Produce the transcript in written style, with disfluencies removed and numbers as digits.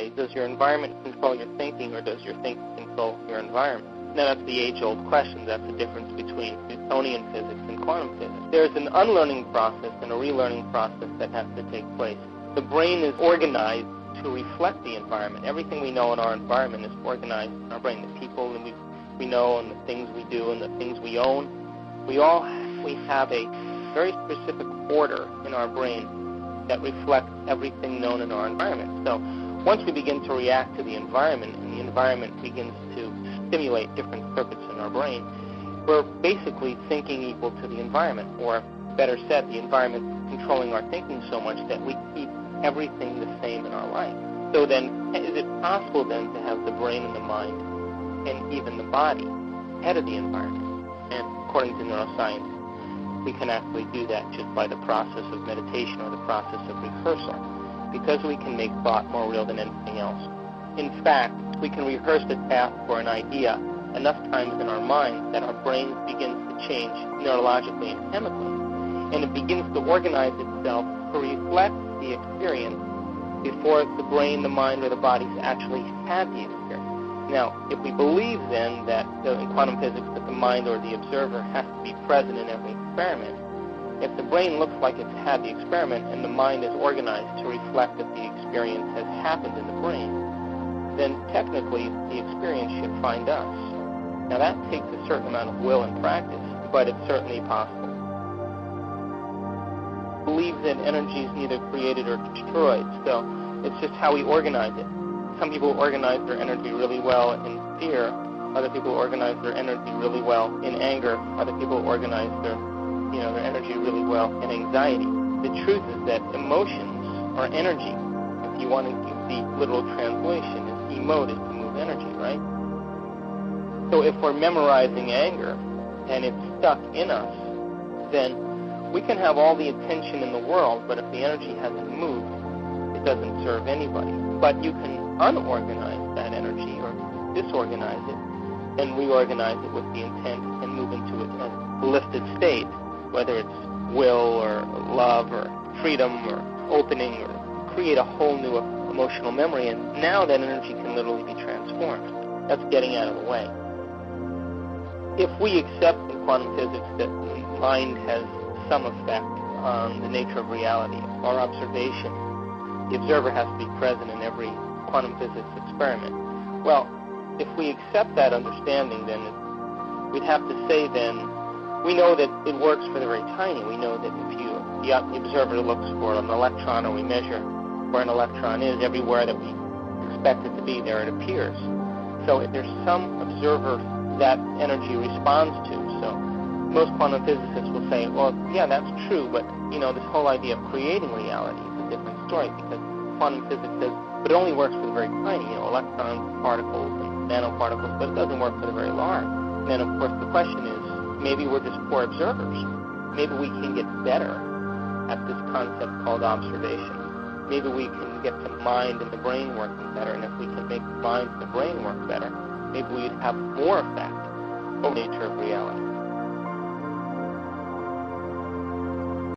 say, does your environment control your thinking, or does your thinking control your environment? Now, that's the age-old question. That's the difference between Newtonian physics and quantum physics. There's an unlearning process and a relearning process that has to take place. The brain is organized to reflect the environment. Everything we know in our environment is organized in our brain. The people that we know, and the things we do, and the things we own. We have a very specific order in our brain that reflects everything known in our environment. So once we begin to react to the environment, and the environment begins to stimulate different circuits in our brain, we're basically thinking equal to the environment, or better said, the environment controlling our thinking so much that we keep everything the same in our life. So then, is it possible then to have the brain and the mind and even the body ahead of the environment? And according to neuroscience, we can actually do that just by the process of meditation, or the process of rehearsal, because we can make thought more real than anything else. In fact, we can rehearse the task or an idea enough times in our mind that our brain begins to change neurologically and chemically, and it begins to organize itself to reflect the experience before the brain, the mind, or the bodies actually had the experience. Now, if we believe then that in quantum physics that the mind or the observer has to be present in every experiment, if the brain looks like it's had the experiment and the mind is organized to reflect that the experience has happened in the brain, then technically the experience should find us. Now, that takes a certain amount of will and practice, but it's certainly possible. I believe that energy is neither created or destroyed, so it's just how we organize it. Some people organize their energy really well in fear. Other people organize their energy really well in anger. Other people organize their energy really well in anxiety. The truth is that emotions are energy. If you want to give the literal translation, is emote is to move energy, right? So if we're memorizing anger and it's stuck in us, then we can have all the attention in the world, but if the energy hasn't moved, it doesn't serve anybody. But you can unorganize that energy or disorganize it and reorganize it with the intent and move into a lifted state, whether it's will or love or freedom or opening, or create a whole new emotional memory, and now that energy can literally be transformed. That's getting out of the way. If we accept in quantum physics that the mind has some effect on the nature of reality, our observation, the observer has to be present in every quantum physics experiment. Well, if we accept that understanding, then we'd have to say then, we know that it works for the very tiny. We know that if the observer looks for an electron, or we measure where an electron is, everywhere that we expect it to be, there it appears. So if there's some observer that energy responds to, so most quantum physicists will say, well, yeah, that's true, but this whole idea of creating reality is a different story, because quantum physics says, but it only works for the very tiny, electrons, particles, and nanoparticles, but it doesn't work for the very large. And then, of course, the question is, maybe we're just poor observers. Maybe we can get better at this concept called observation. Maybe we can get the mind and the brain working better, and if we can make the mind and the brain work better, maybe we'd have more effect over the nature of reality.